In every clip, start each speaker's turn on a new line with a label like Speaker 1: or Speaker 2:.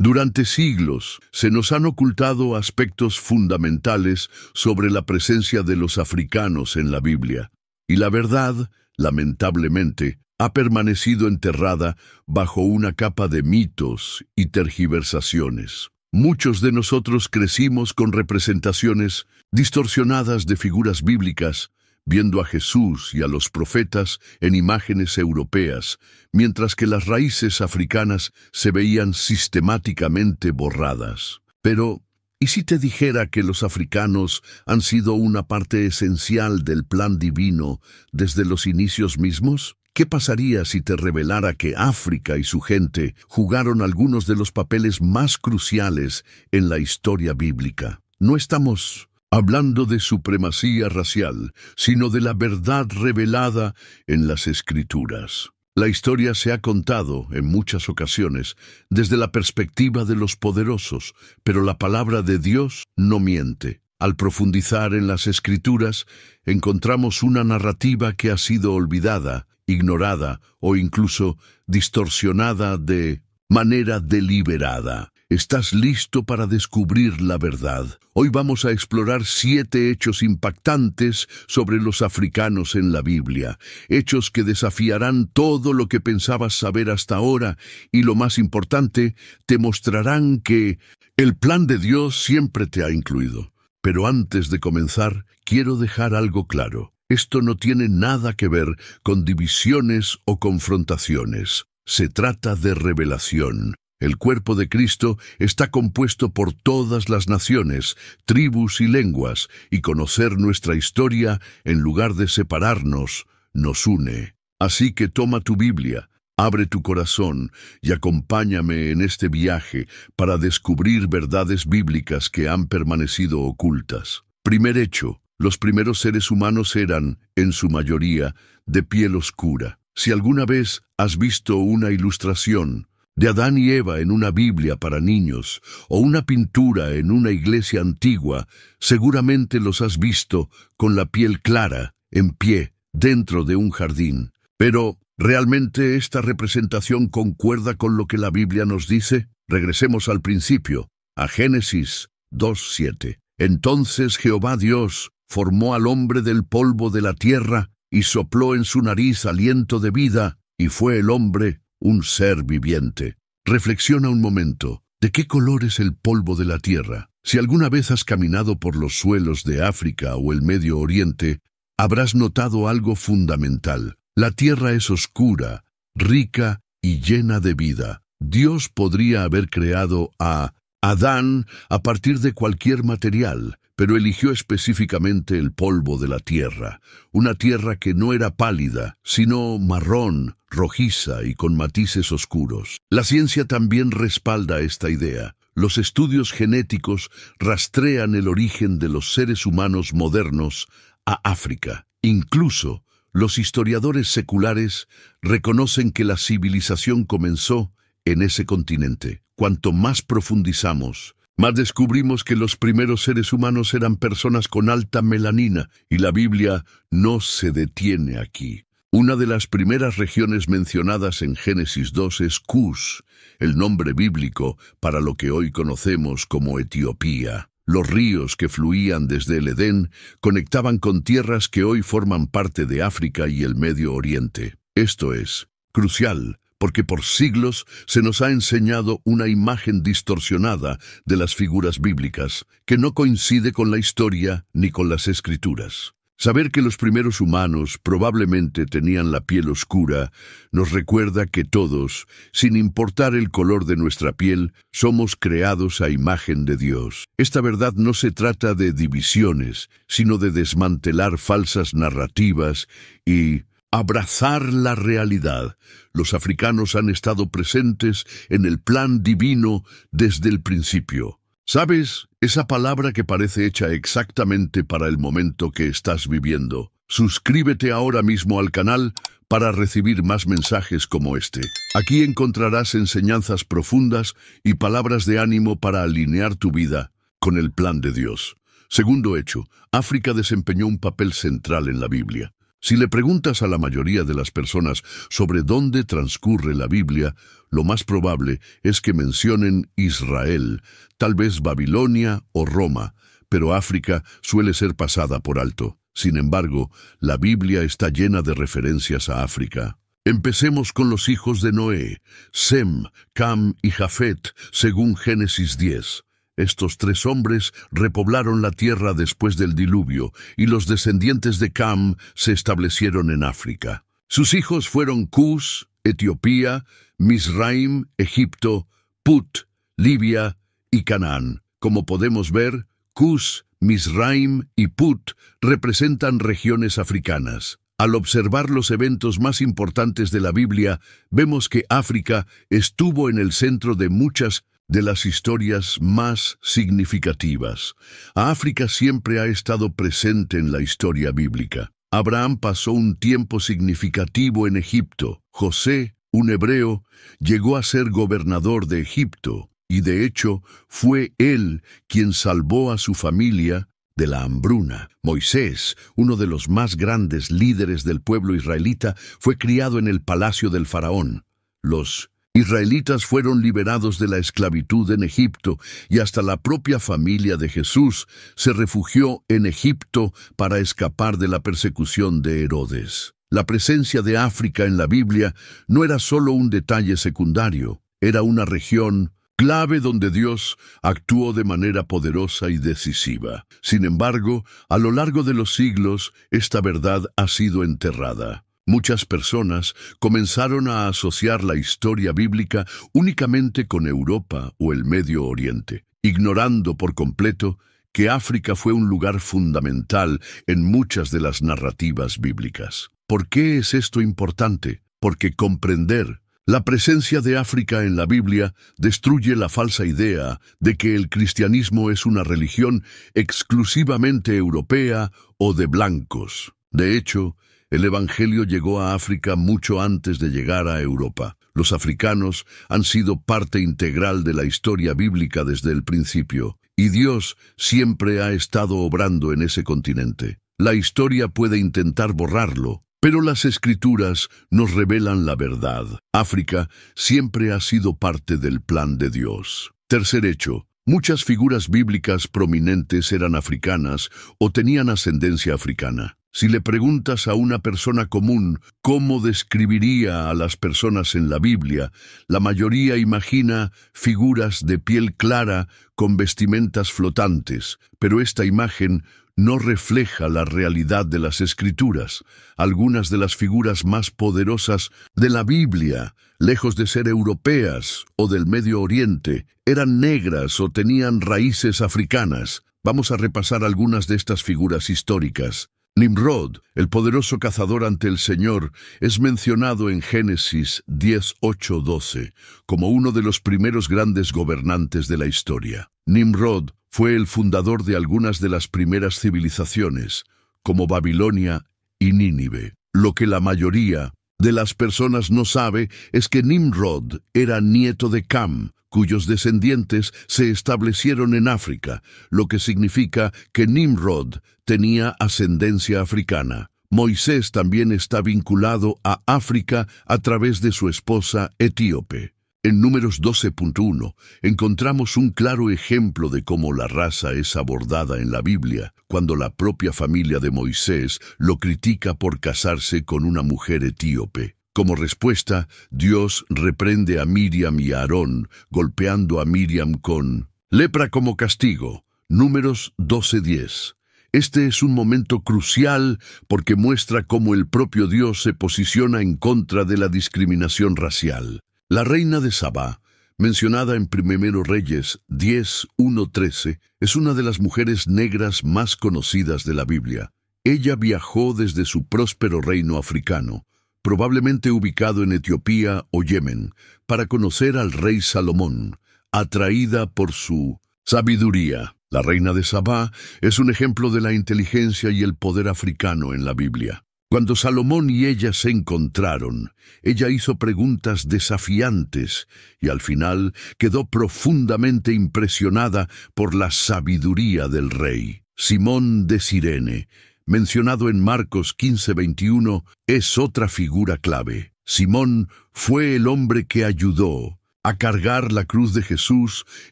Speaker 1: Durante siglos se nos han ocultado aspectos fundamentales sobre la presencia de los africanos en la Biblia, y la verdad, lamentablemente, ha permanecido enterrada bajo una capa de mitos y tergiversaciones. Muchos de nosotros crecimos con representaciones distorsionadas de figuras bíblicas, viendo a Jesús y a los profetas en imágenes europeas, mientras que las raíces africanas se veían sistemáticamente borradas. Pero, ¿y si te dijera que los africanos han sido una parte esencial del plan divino desde los inicios mismos? ¿Qué pasaría si te revelara que África y su gente jugaron algunos de los papeles más cruciales en la historia bíblica? No estamos hablando de supremacía racial, sino de la verdad revelada en las Escrituras. La historia se ha contado, en muchas ocasiones, desde la perspectiva de los poderosos, pero la palabra de Dios no miente. Al profundizar en las Escrituras, encontramos una narrativa que ha sido olvidada, ignorada o incluso distorsionada de manera deliberada. ¿Estás listo para descubrir la verdad? Hoy vamos a explorar 7 hechos impactantes sobre los africanos en la Biblia, hechos que desafiarán todo lo que pensabas saber hasta ahora y, lo más importante, te mostrarán que el plan de Dios siempre te ha incluido. Pero antes de comenzar, quiero dejar algo claro. Esto no tiene nada que ver con divisiones o confrontaciones. Se trata de revelación. El cuerpo de Cristo está compuesto por todas las naciones, tribus y lenguas, y conocer nuestra historia, en lugar de separarnos, nos une. Así que toma tu Biblia, abre tu corazón y acompáñame en este viaje para descubrir verdades bíblicas que han permanecido ocultas. Primer hecho: los primeros seres humanos eran, en su mayoría, de piel oscura. Si alguna vez has visto una ilustración de Adán y Eva en una Biblia para niños o una pintura en una iglesia antigua, seguramente los has visto con la piel clara, en pie, dentro de un jardín. Pero, ¿realmente esta representación concuerda con lo que la Biblia nos dice? Regresemos al principio, a Génesis 2:7. Entonces Jehová Dios formó al hombre del polvo de la tierra y sopló en su nariz aliento de vida, y fue el hombre un ser viviente. Reflexiona un momento. ¿De qué color es el polvo de la tierra? Si alguna vez has caminado por los suelos de África o el Medio Oriente, habrás notado algo fundamental. La tierra es oscura, rica y llena de vida. Dios podría haber creado a Adán a partir de cualquier material, pero eligió específicamente el polvo de la tierra, una tierra que no era pálida, sino marrón, rojiza y con matices oscuros. La ciencia también respalda esta idea. Los estudios genéticos rastrean el origen de los seres humanos modernos a África. Incluso los historiadores seculares reconocen que la civilización comenzó en ese continente. Cuanto más profundizamos, más descubrimos que los primeros seres humanos eran personas con alta melanina, y la Biblia no se detiene aquí. Una de las primeras regiones mencionadas en Génesis 2 es Cus, el nombre bíblico para lo que hoy conocemos como Etiopía. Los ríos que fluían desde el Edén conectaban con tierras que hoy forman parte de África y el Medio Oriente. Esto es crucial, porque por siglos se nos ha enseñado una imagen distorsionada de las figuras bíblicas, que no coincide con la historia ni con las Escrituras. Saber que los primeros humanos probablemente tenían la piel oscura nos recuerda que todos, sin importar el color de nuestra piel, somos creados a imagen de Dios. Esta verdad no se trata de divisiones, sino de desmantelar falsas narrativas y abrazar la realidad. Los africanos han estado presentes en el plan divino desde el principio. ¿Sabes? Esa palabra que parece hecha exactamente para el momento que estás viviendo. Suscríbete ahora mismo al canal para recibir más mensajes como este. Aquí encontrarás enseñanzas profundas y palabras de ánimo para alinear tu vida con el plan de Dios. Segundo hecho, África desempeñó un papel central en la Biblia. Si le preguntas a la mayoría de las personas sobre dónde transcurre la Biblia, lo más probable es que mencionen Israel, tal vez Babilonia o Roma, pero África suele ser pasada por alto. Sin embargo, la Biblia está llena de referencias a África. Empecemos con los hijos de Noé, Sem, Cam y Jafet, según Génesis 10. Estos tres hombres repoblaron la tierra después del diluvio, y los descendientes de Cam se establecieron en África. Sus hijos fueron Cus, Etiopía, Misraim, Egipto, Put, Libia y Canaán. Como podemos ver, Cus, Misraim y Put representan regiones africanas. Al observar los eventos más importantes de la Biblia, vemos que África estuvo en el centro de muchas de las historias más significativas. África siempre ha estado presente en la historia bíblica. Abraham pasó un tiempo significativo en Egipto. José, un hebreo, llegó a ser gobernador de Egipto, y de hecho fue él quien salvó a su familia de la hambruna. Moisés, uno de los más grandes líderes del pueblo israelita, fue criado en el palacio del faraón. Los israelitas fueron liberados de la esclavitud en Egipto, y hasta la propia familia de Jesús se refugió en Egipto para escapar de la persecución de Herodes. La presencia de África en la Biblia no era solo un detalle secundario, era una región clave donde Dios actuó de manera poderosa y decisiva. Sin embargo, a lo largo de los siglos, esta verdad ha sido enterrada. Muchas personas comenzaron a asociar la historia bíblica únicamente con Europa o el Medio Oriente, ignorando por completo que África fue un lugar fundamental en muchas de las narrativas bíblicas. ¿Por qué es esto importante? Porque comprender la presencia de África en la Biblia destruye la falsa idea de que el cristianismo es una religión exclusivamente europea o de blancos. De hecho, el Evangelio llegó a África mucho antes de llegar a Europa. Los africanos han sido parte integral de la historia bíblica desde el principio, y Dios siempre ha estado obrando en ese continente. La historia puede intentar borrarlo, pero las Escrituras nos revelan la verdad. África siempre ha sido parte del plan de Dios. Tercer hecho. Muchas figuras bíblicas prominentes eran africanas o tenían ascendencia africana. Si le preguntas a una persona común cómo describiría a las personas en la Biblia, la mayoría imagina figuras de piel clara con vestimentas flotantes, pero esta imagen no refleja la realidad de las Escrituras. Algunas de las figuras más poderosas de la Biblia, lejos de ser europeas o del Medio Oriente, eran negras o tenían raíces africanas. Vamos a repasar algunas de estas figuras históricas. Nimrod, el poderoso cazador ante el Señor, es mencionado en Génesis 10:8-12 como uno de los primeros grandes gobernantes de la historia. Nimrod fue el fundador de algunas de las primeras civilizaciones, como Babilonia y Nínive. Lo que la mayoría de las personas no sabe es que Nimrod era nieto de Cam, cuyos descendientes se establecieron en África, lo que significa que Nimrod tenía ascendencia africana. Moisés también está vinculado a África a través de su esposa etíope. En Números 12.1 encontramos un claro ejemplo de cómo la raza es abordada en la Biblia, cuando la propia familia de Moisés lo critica por casarse con una mujer etíope. Como respuesta, Dios reprende a Miriam y a Aarón, golpeando a Miriam con lepra como castigo. Números 12:10. Este es un momento crucial porque muestra cómo el propio Dios se posiciona en contra de la discriminación racial. La reina de Sabá, mencionada en 1 Reyes 10:1-13, es una de las mujeres negras más conocidas de la Biblia. Ella viajó desde su próspero reino africano, probablemente ubicado en Etiopía o Yemen, para conocer al rey Salomón, atraída por su sabiduría. La reina de Sabá es un ejemplo de la inteligencia y el poder africano en la Biblia. Cuando Salomón y ella se encontraron, ella hizo preguntas desafiantes y al final quedó profundamente impresionada por la sabiduría del rey. Simón de Cirene, mencionado en Marcos 15:21, es otra figura clave. Simón fue el hombre que ayudó a cargar la cruz de Jesús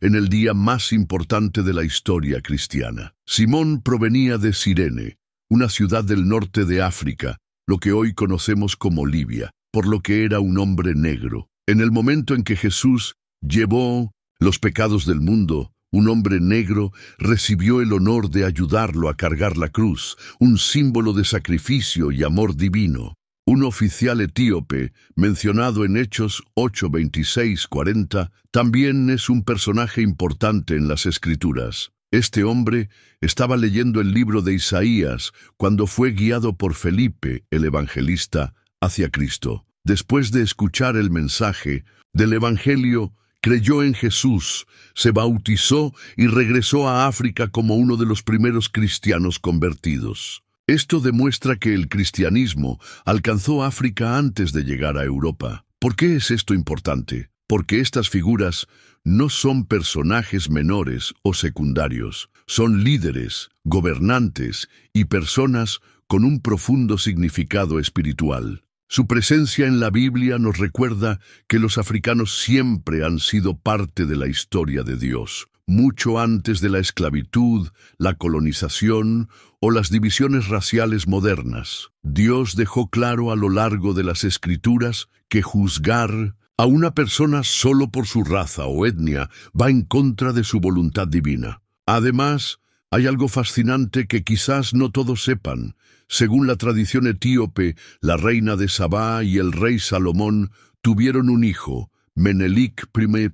Speaker 1: en el día más importante de la historia cristiana. Simón provenía de Cirene, una ciudad del norte de África, lo que hoy conocemos como Libia, por lo que era un hombre negro. En el momento en que Jesús llevó los pecados del mundo, un hombre negro recibió el honor de ayudarlo a cargar la cruz, un símbolo de sacrificio y amor divino. Un oficial etíope, mencionado en Hechos 8:26-40, también es un personaje importante en las Escrituras. Este hombre estaba leyendo el libro de Isaías cuando fue guiado por Felipe, el evangelista, hacia Cristo. Después de escuchar el mensaje del Evangelio, creyó en Jesús, se bautizó y regresó a África como uno de los primeros cristianos convertidos. Esto demuestra que el cristianismo alcanzó África antes de llegar a Europa. ¿Por qué es esto importante? Porque estas figuras no son personajes menores o secundarios, son líderes, gobernantes y personas con un profundo significado espiritual. Su presencia en la Biblia nos recuerda que los africanos siempre han sido parte de la historia de Dios, mucho antes de la esclavitud, la colonización o las divisiones raciales modernas. Dios dejó claro a lo largo de las Escrituras que juzgar a una persona solo por su raza o etnia va en contra de su voluntad divina. Además, hay algo fascinante que quizás no todos sepan. Según la tradición etíope, la reina de Sabá y el rey Salomón tuvieron un hijo, Menelik I,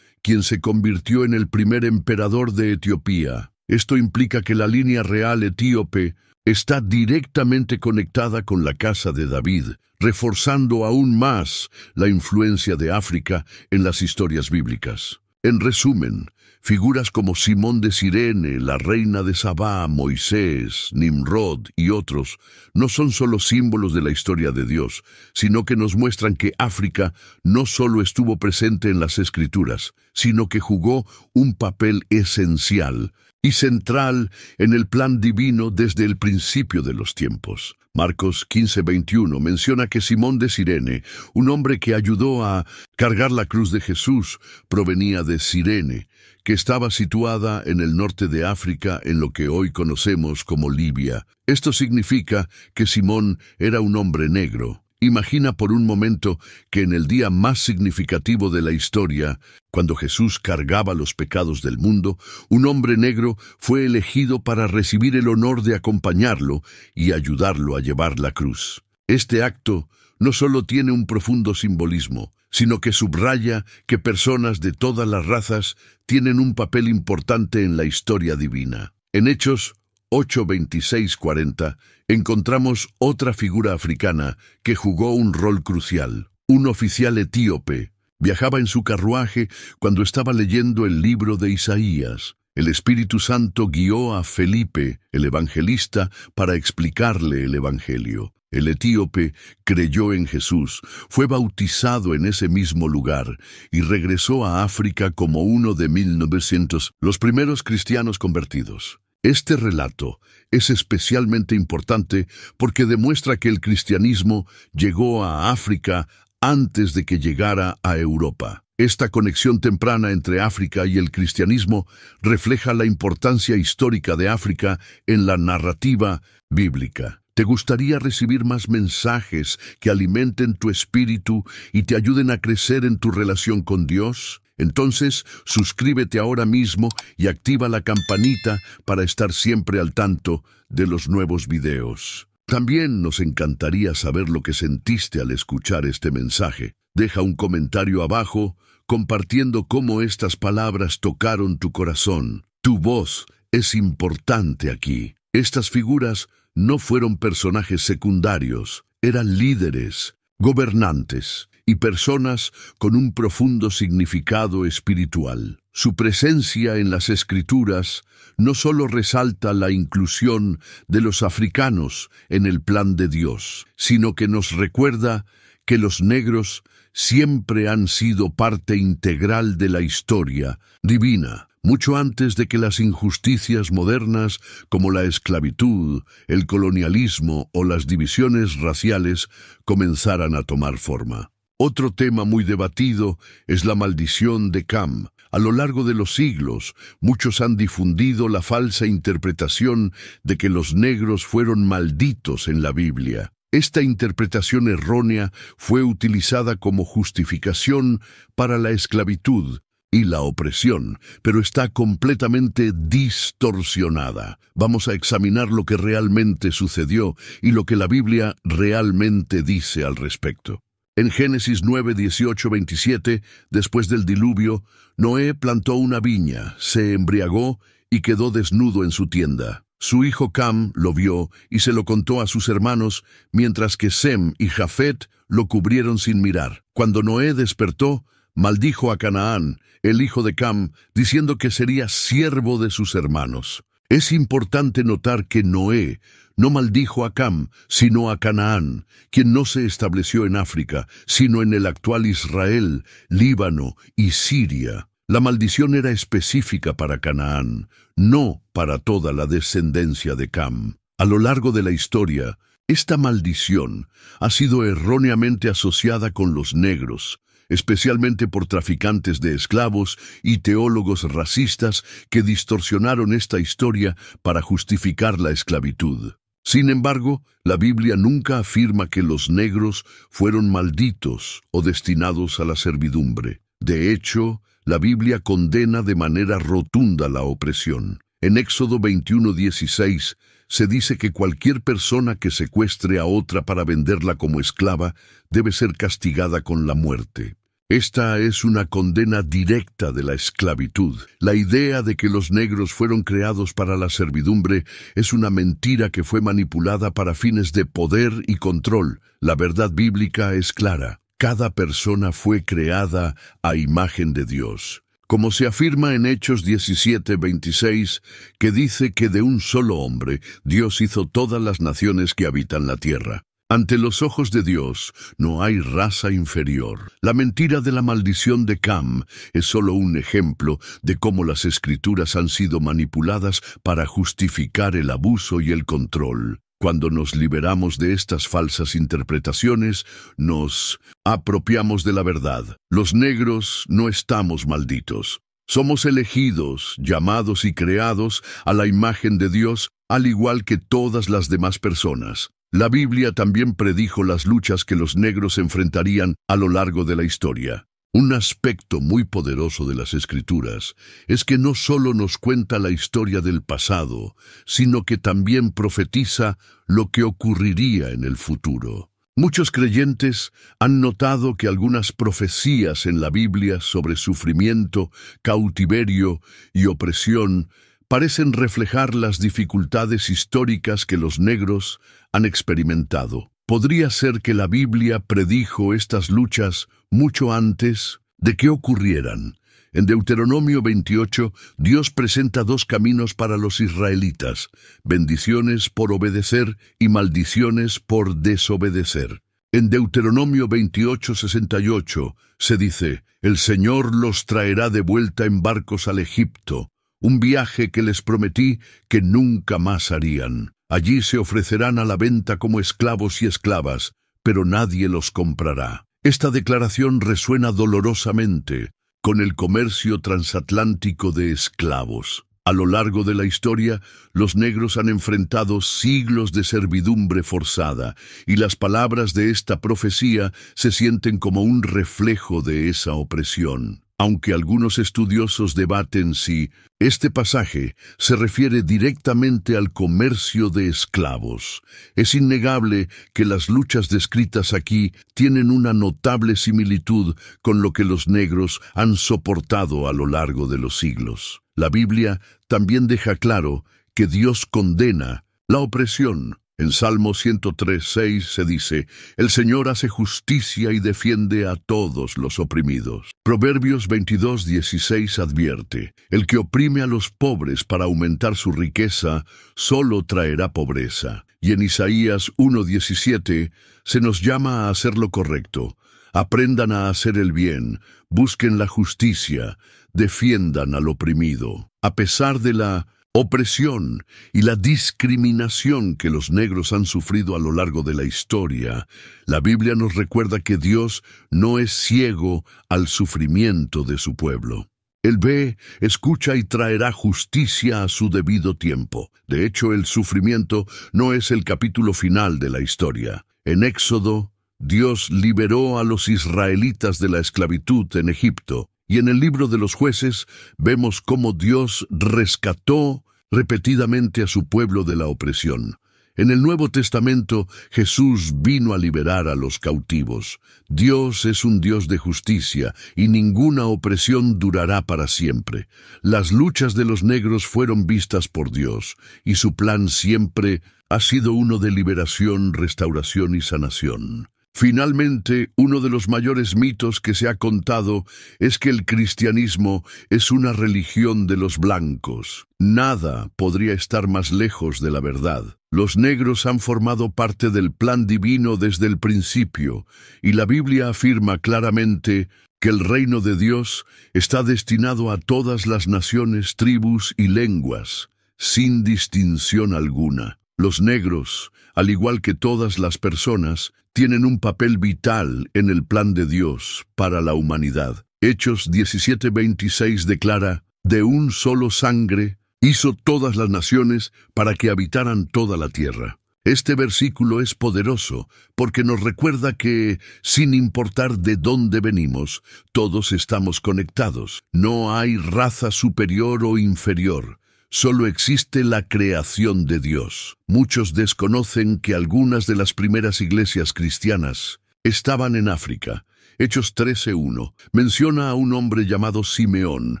Speaker 1: quien se convirtió en el primer emperador de Etiopía. Esto implica que la línea real etíope está directamente conectada con la casa de David, reforzando aún más la influencia de África en las historias bíblicas. En resumen, figuras como Simón de Cirene, la reina de Sabá, Moisés, Nimrod y otros no son solo símbolos de la historia de Dios, sino que nos muestran que África no solo estuvo presente en las Escrituras, sino que jugó un papel esencial y central en el plan divino desde el principio de los tiempos. Marcos 15:21 menciona que Simón de Cirene, un hombre que ayudó a cargar la cruz de Jesús, provenía de Cirene, que estaba situada en el norte de África en lo que hoy conocemos como Libia. Esto significa que Simón era un hombre negro. Imagina por un momento que en el día más significativo de la historia, cuando Jesús cargaba los pecados del mundo, un hombre negro fue elegido para recibir el honor de acompañarlo y ayudarlo a llevar la cruz. Este acto no solo tiene un profundo simbolismo, sino que subraya que personas de todas las razas tienen un papel importante en la historia divina. En Hechos 8:26-40 encontramos otra figura africana que jugó un rol crucial. Un oficial etíope viajaba en su carruaje cuando estaba leyendo el libro de Isaías. El Espíritu Santo guió a Felipe, el evangelista, para explicarle el Evangelio. El etíope creyó en Jesús, fue bautizado en ese mismo lugar y regresó a África como uno de 1900 los primeros cristianos convertidos. Este relato es especialmente importante porque demuestra que el cristianismo llegó a África antes de que llegara a Europa. Esta conexión temprana entre África y el cristianismo refleja la importancia histórica de África en la narrativa bíblica. ¿Te gustaría recibir más mensajes que alimenten tu espíritu y te ayuden a crecer en tu relación con Dios? Entonces, suscríbete ahora mismo y activa la campanita para estar siempre al tanto de los nuevos videos. También nos encantaría saber lo que sentiste al escuchar este mensaje. Deja un comentario abajo compartiendo cómo estas palabras tocaron tu corazón. Tu voz es importante aquí. Estas figuras no fueron personajes secundarios, eran líderes, gobernantes y personas con un profundo significado espiritual. Su presencia en las Escrituras no solo resalta la inclusión de los africanos en el plan de Dios, sino que nos recuerda que los negros siempre han sido parte integral de la historia divina, mucho antes de que las injusticias modernas como la esclavitud, el colonialismo o las divisiones raciales comenzaran a tomar forma. Otro tema muy debatido es la maldición de Cam. A lo largo de los siglos, muchos han difundido la falsa interpretación de que los negros fueron malditos en la Biblia. Esta interpretación errónea fue utilizada como justificación para la esclavitud y la opresión, pero está completamente distorsionada. Vamos a examinar lo que realmente sucedió y lo que la Biblia realmente dice al respecto. En Génesis 9, 18, 27, después del diluvio, Noé plantó una viña, se embriagó y quedó desnudo en su tienda. Su hijo Cam lo vio y se lo contó a sus hermanos, mientras que Sem y Jafet lo cubrieron sin mirar. Cuando Noé despertó, maldijo a Canaán, el hijo de Cam, diciendo que sería siervo de sus hermanos. Es importante notar que Noé no maldijo a Cam, sino a Canaán, quien no se estableció en África, sino en el actual Israel, Líbano y Siria. La maldición era específica para Canaán, no para toda la descendencia de Cam. A lo largo de la historia, esta maldición ha sido erróneamente asociada con los negros, especialmente por traficantes de esclavos y teólogos racistas que distorsionaron esta historia para justificar la esclavitud. Sin embargo, la Biblia nunca afirma que los negros fueron malditos o destinados a la servidumbre. De hecho, la Biblia condena de manera rotunda la opresión. En Éxodo 21:16 se dice que cualquier persona que secuestre a otra para venderla como esclava debe ser castigada con la muerte. Esta es una condena directa de la esclavitud. La idea de que los negros fueron creados para la servidumbre es una mentira que fue manipulada para fines de poder y control. La verdad bíblica es clara. Cada persona fue creada a imagen de Dios. Como se afirma en Hechos 17:26, que dice que de un solo hombre Dios hizo todas las naciones que habitan la tierra. Ante los ojos de Dios no hay raza inferior. La mentira de la maldición de Cam es solo un ejemplo de cómo las escrituras han sido manipuladas para justificar el abuso y el control. Cuando nos liberamos de estas falsas interpretaciones, nos apropiamos de la verdad. Los negros no estamos malditos. Somos elegidos, llamados y creados a la imagen de Dios, al igual que todas las demás personas. La Biblia también predijo las luchas que los negros enfrentarían a lo largo de la historia. Un aspecto muy poderoso de las Escrituras es que no solo nos cuenta la historia del pasado, sino que también profetiza lo que ocurriría en el futuro. Muchos creyentes han notado que algunas profecías en la Biblia sobre sufrimiento, cautiverio y opresión parecen reflejar las dificultades históricas que los negros han experimentado. Podría ser que la Biblia predijo estas luchas mucho antes de que ocurrieran. En Deuteronomio 28, Dios presenta dos caminos para los israelitas: bendiciones por obedecer y maldiciones por desobedecer. En Deuteronomio 28:68 se dice: «El Señor los traerá de vuelta en barcos al Egipto, un viaje que les prometí que nunca más harían. Allí se ofrecerán a la venta como esclavos y esclavas, pero nadie los comprará». Esta declaración resuena dolorosamente con el comercio transatlántico de esclavos. A lo largo de la historia, los negros han enfrentado siglos de servidumbre forzada, y las palabras de esta profecía se sienten como un reflejo de esa opresión. Aunque algunos estudiosos debaten si este pasaje se refiere directamente al comercio de esclavos, es innegable que las luchas descritas aquí tienen una notable similitud con lo que los negros han soportado a lo largo de los siglos. La Biblia también deja claro que Dios condena la opresión. En Salmo 103:6 se dice: «El Señor hace justicia y defiende a todos los oprimidos». Proverbios 22:16 advierte: «El que oprime a los pobres para aumentar su riqueza, solo traerá pobreza». Y en Isaías 1:17 se nos llama a hacer lo correcto, Aprendan a hacer el bien, busquen la justicia, defiendan al oprimido. A pesar de la opresión y la discriminación que los negros han sufrido a lo largo de la historia, la Biblia nos recuerda que Dios no es ciego al sufrimiento de su pueblo. Él ve, escucha y traerá justicia a su debido tiempo. De hecho, el sufrimiento no es el capítulo final de la historia. En Éxodo, Dios liberó a los israelitas de la esclavitud en Egipto, y en el libro de los Jueces vemos cómo Dios rescató repetidamente a su pueblo de la opresión. En el Nuevo Testamento, Jesús vino a liberar a los cautivos. Dios es un Dios de justicia, y ninguna opresión durará para siempre. Las luchas de los negros fueron vistas por Dios, y su plan siempre ha sido uno de liberación, restauración y sanación. Finalmente, uno de los mayores mitos que se ha contado es que el cristianismo es una religión de los blancos. Nada podría estar más lejos de la verdad. Los negros han formado parte del plan divino desde el principio, y la Biblia afirma claramente que el reino de Dios está destinado a todas las naciones, tribus y lenguas, sin distinción alguna. Los negros, al igual que todas las personas, tienen un papel vital en el plan de Dios para la humanidad. Hechos 17:26 declara: de un solo sangre hizo todas las naciones para que habitaran toda la tierra. Este versículo es poderoso porque nos recuerda que, sin importar de dónde venimos, todos estamos conectados. No hay raza superior o inferior. Solo existe la creación de Dios. Muchos desconocen que algunas de las primeras iglesias cristianas estaban en África. Hechos 13:1 menciona a un hombre llamado Simeón,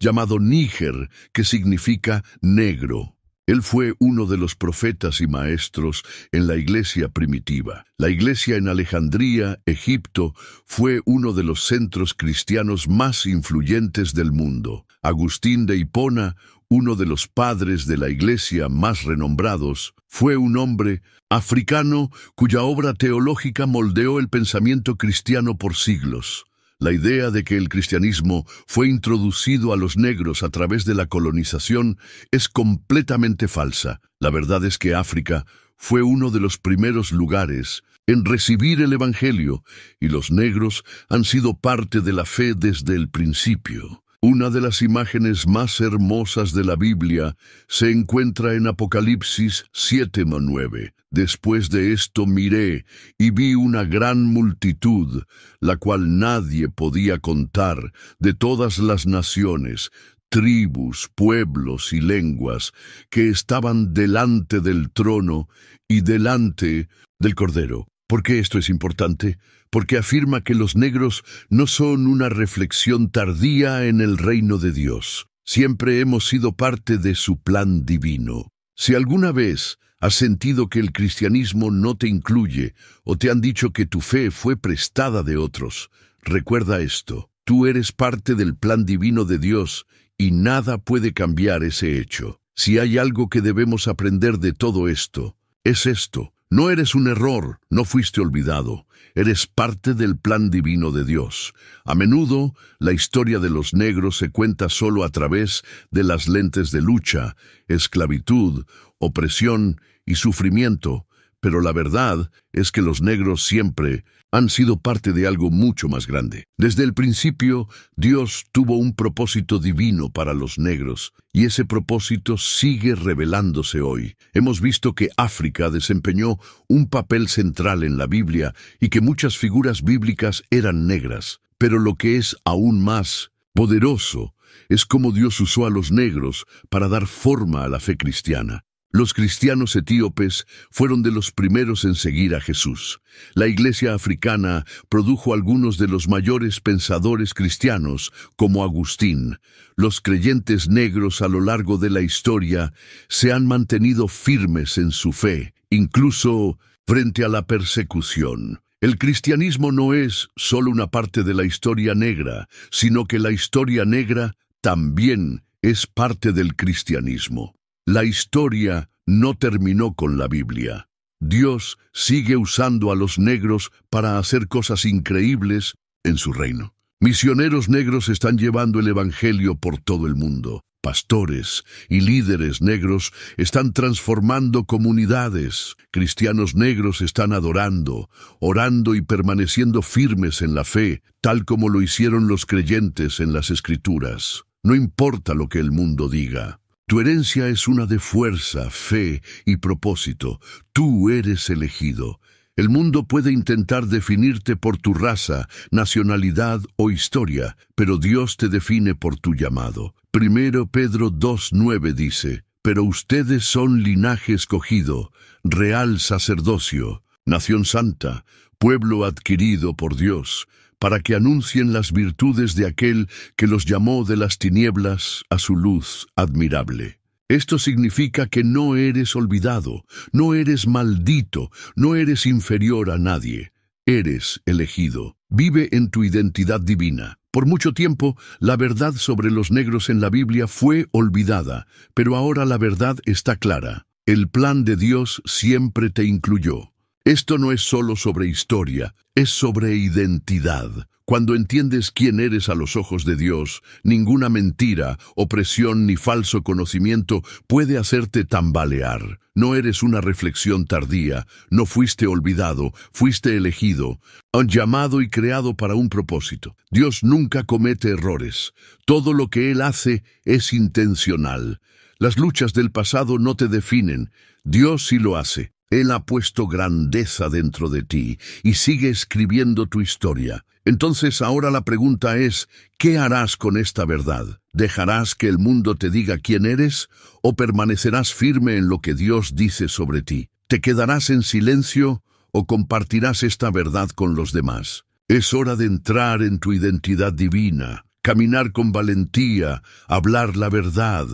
Speaker 1: llamado Níger, que significa negro. Él fue uno de los profetas y maestros en la iglesia primitiva. La iglesia en Alejandría, Egipto, fue uno de los centros cristianos más influyentes del mundo. Agustín de Hipona, uno de los padres de la iglesia más renombrados, fue un hombre africano cuya obra teológica moldeó el pensamiento cristiano por siglos. La idea de que el cristianismo fue introducido a los negros a través de la colonización es completamente falsa. La verdad es que África fue uno de los primeros lugares en recibir el Evangelio, y los negros han sido parte de la fe desde el principio. Una de las imágenes más hermosas de la Biblia se encuentra en Apocalipsis 7:9. Después de esto miré y vi una gran multitud, la cual nadie podía contar, de todas las naciones, tribus, pueblos y lenguas, que estaban delante del trono y delante del Cordero. ¿Por qué esto es importante? Porque afirma que los negros no son una reflexión tardía en el reino de Dios. Siempre hemos sido parte de su plan divino. Si alguna vez has sentido que el cristianismo no te incluye o te han dicho que tu fe fue prestada de otros, recuerda esto: tú eres parte del plan divino de Dios y nada puede cambiar ese hecho. Si hay algo que debemos aprender de todo esto, es esto: no eres un error, no fuiste olvidado. Eres parte del plan divino de Dios. A menudo, la historia de los negros se cuenta solo a través de las lentes de lucha, esclavitud, opresión y sufrimiento, pero la verdad es que los negros siempre han sido parte de algo mucho más grande. Desde el principio, Dios tuvo un propósito divino para los negros, y ese propósito sigue revelándose hoy. Hemos visto que África desempeñó un papel central en la Biblia y que muchas figuras bíblicas eran negras. Pero lo que es aún más poderoso es cómo Dios usó a los negros para dar forma a la fe cristiana. Los cristianos etíopes fueron de los primeros en seguir a Jesús. La iglesia africana produjo algunos de los mayores pensadores cristianos, como Agustín. Los creyentes negros a lo largo de la historia se han mantenido firmes en su fe, incluso frente a la persecución. El cristianismo no es solo una parte de la historia negra, sino que la historia negra también es parte del cristianismo. La historia no terminó con la Biblia. Dios sigue usando a los negros para hacer cosas increíbles en su reino. Misioneros negros están llevando el Evangelio por todo el mundo. Pastores y líderes negros están transformando comunidades. Cristianos negros están adorando, orando y permaneciendo firmes en la fe, tal como lo hicieron los creyentes en las Escrituras. No importa lo que el mundo diga. Tu herencia es una de fuerza, fe y propósito. Tú eres elegido. El mundo puede intentar definirte por tu raza, nacionalidad o historia, pero Dios te define por tu llamado. 1 Pedro 2:9 dice, «Pero ustedes son linaje escogido, real sacerdocio, nación santa, pueblo adquirido por Dios, para que anuncien las virtudes de aquel que los llamó de las tinieblas a su luz admirable». Esto significa que no eres olvidado, no eres maldito, no eres inferior a nadie. Eres elegido. Vive en tu identidad divina. Por mucho tiempo, la verdad sobre los negros en la Biblia fue olvidada, pero ahora la verdad está clara. El plan de Dios siempre te incluyó. Esto no es solo sobre historia, es sobre identidad. Cuando entiendes quién eres a los ojos de Dios, ninguna mentira, opresión ni falso conocimiento puede hacerte tambalear. No eres una reflexión tardía, no fuiste olvidado, fuiste elegido, llamado y creado para un propósito. Dios nunca comete errores. Todo lo que Él hace es intencional. Las luchas del pasado no te definen. Dios sí lo hace. Él ha puesto grandeza dentro de ti y sigue escribiendo tu historia. Entonces ahora la pregunta es, ¿qué harás con esta verdad? ¿Dejarás que el mundo te diga quién eres o permanecerás firme en lo que Dios dice sobre ti? ¿Te quedarás en silencio o compartirás esta verdad con los demás? Es hora de entrar en tu identidad divina, caminar con valentía, hablar la verdad,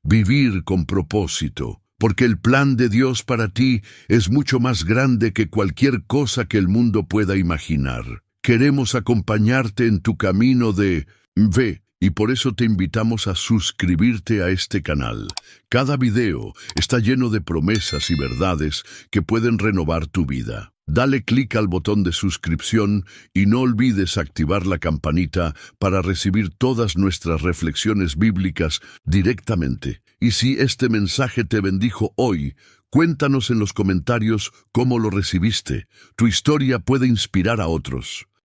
Speaker 1: vivir con propósito. Porque el plan de Dios para ti es mucho más grande que cualquier cosa que el mundo pueda imaginar. Queremos acompañarte en tu camino de fe y por eso te invitamos a suscribirte a este canal. Cada video está lleno de promesas y verdades que pueden renovar tu vida. Dale clic al botón de suscripción y no olvides activar la campanita para recibir todas nuestras reflexiones bíblicas directamente. Y si este mensaje te bendijo hoy, cuéntanos en los comentarios cómo lo recibiste. Tu historia puede inspirar a otros.